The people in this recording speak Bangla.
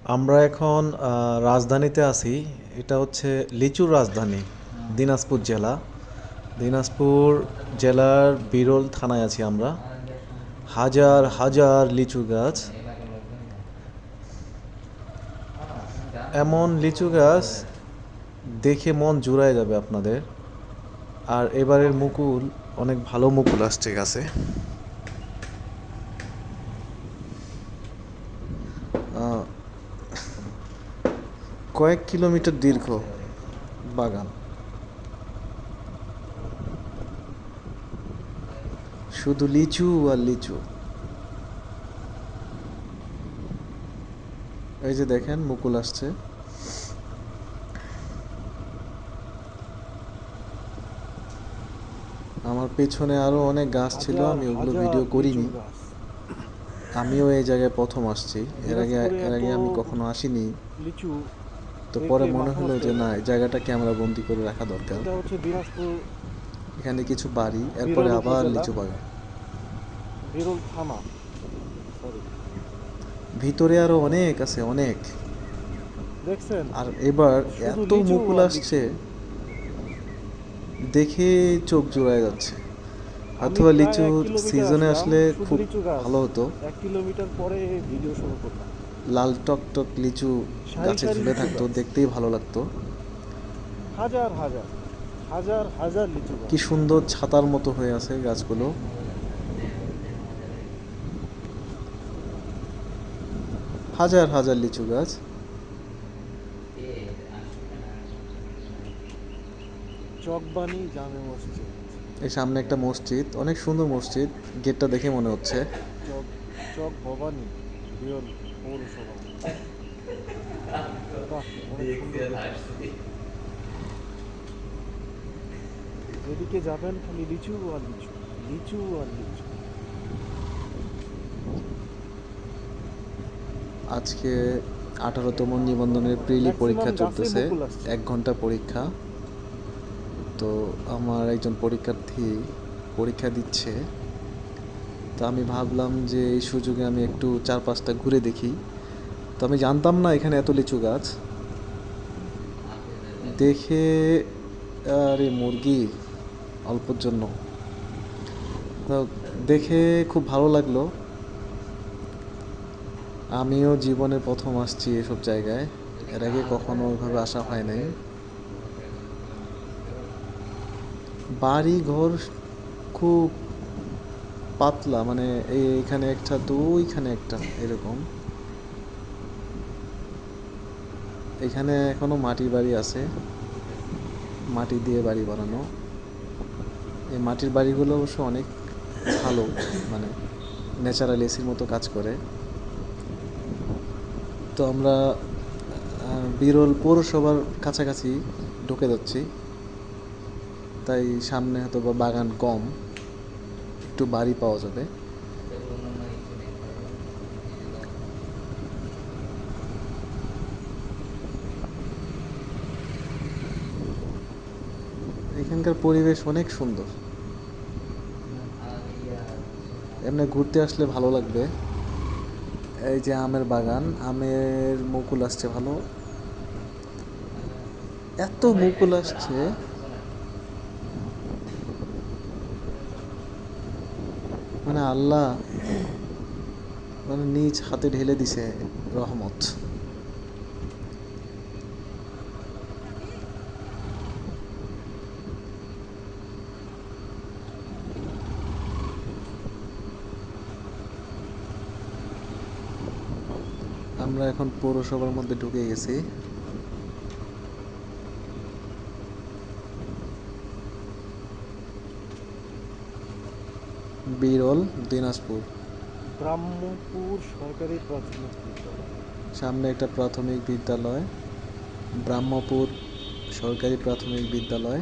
আমরা এখন রাজধানীতে আছি। এটা হচ্ছে লিচুর রাজধানী, দিনাজপুর জেলা। দিনাজপুর জেলার বিরল থানায় আছি আমরা। হাজার হাজার লিচু গাছ, এমন লিচু গাছ দেখে মন জুড়ায় যাবে আপনাদের। আর এবারের মুকুল, অনেক ভালো মুকুল আসছে গাছে। আহ, কয়েক কিলোমিটার দীর্ঘ বাগান, শুধু লিচু আর লিচু। এই যে দেখেন মুকুল আসছে। আমার পেছনে আরো অনেক গাছ ছিল, হাজার আমি ওগুলো হাজার ভিডিও লিচু করিনি। গাছ। আমিও এই জায়গায় প্রথম আসছি। দিনাজপুরে এর এত আগে আমি কখনো আসিনি। লিচু তো পরে দেখলে মনে মাথা হলো নষ্ট যে হয়ে না, যাবে। এই জায়গাটা ক্যামেরা বন্দি করে রাখা দরকার। এটা হচ্ছে দিনাজপুর এখানে কিছু বাড়ি, এরপরে বিরল আবার উপজেলা, লিচু বাগান। বিরল থানা, সরি। ভিতরে আরো অনেক আছে, অনেক। দেখছেন, আর এবার শুধু এত লিচু মুকুল আর লিচু। আসছে, দেখে চোখ জুড়ায় যাচ্ছে। আমি হয়তোবা প্রায় লিচুর 1 কিলোমিটার সিজনে আসলাম আসলে শুধু খুব লিচু গাছ। ভালো হতো। 1 কিলোমিটার পরে ভিডিও শুরু করলাম। লাল টক টক লিচু সারি গাছে সারি ঝুলে লিচু থাকতো, গাছ, দেখতেই ভালো লাগতো। হাজার হাজার হাজার হাজার লিচু কি গাছ। সুন্দর ছাতার মতো হয়ে আছে গাছগুলো। হাজার হাজার লিচু গাছ। চকবানি জামে মসজিদ। এই সামনে একটা মসজিদ, অনেক সুন্দর মসজিদ। গেটটা দেখে মনে হচ্ছে। চক চক ভবানী বিরল পৌরসভা। বাহ, অনেক সুন্দর ভিতরে। যেদিকে যাবেন খালি লিচু আর লিচু, লিচু আর লিচু। আজকে 18তম নিবন্ধনের প্রিলি ম্যাক্সিমাম পরীক্ষা গাছে চলতেছে। মুকুল আসছে। 1 ঘন্টা পরীক্ষা। তো আমার একজন পরীক্ষার্থী পরীক্ষা দিচ্ছে। তো আমি ভাবলাম যে এই সুযোগে আমি একটু চারপাশটা ঘুরে দেখি। তো আমি জানতাম না এখানে এত লিচু গাছ। দেখে, আরে মুরগি অল্পর জন্য, তো দেখে খুব ভালো লাগলো। আমিও জীবনে প্রথম আসছি এসব জায়গায়। এর আগে কখনো ওইভাবে আসা হয় নাই। বাড়ি ঘর খুব পাতলা, মানে এইখানে একটা তো ওইখানে একটা, এরকম। এখানে এখনো মাটির বাড়ি আছে, মাটি দিয়ে বাড়ি বানানো। এই মাটির বাড়িগুলো অবশ্য অনেক ভালো, মানে ন্যাচারাল এসির মতো কাজ করে। তো আমরা বিরল পৌরসভার কাছাকাছি ঢুকে যাচ্ছি। তাই সামনে হয়তো বা বাগান কম, একটু বাড়ি পাওয়া যাবে। এখানকার পরিবেশ অনেক সুন্দর। এমনি ঘুরতে আসলে ভালো লাগবে। এই যে আমের বাগান, আমের মুকুল আসছে ভালো। এত মুকুল আসছে, মানে আল্লাহ মানে নিজ হাতে ঢেলে দিছে রহমত। আমরা এখন পৌরসভার মধ্যে ঢুকে গেছি। বিরল, দিনাজপুর। ব্রাহ্মপুর সরকারি প্রাথমিক বিদ্যালয়। সামনে একটা প্রাথমিক বিদ্যালয়, ব্রাহ্মপুর সরকারি প্রাথমিক বিদ্যালয়।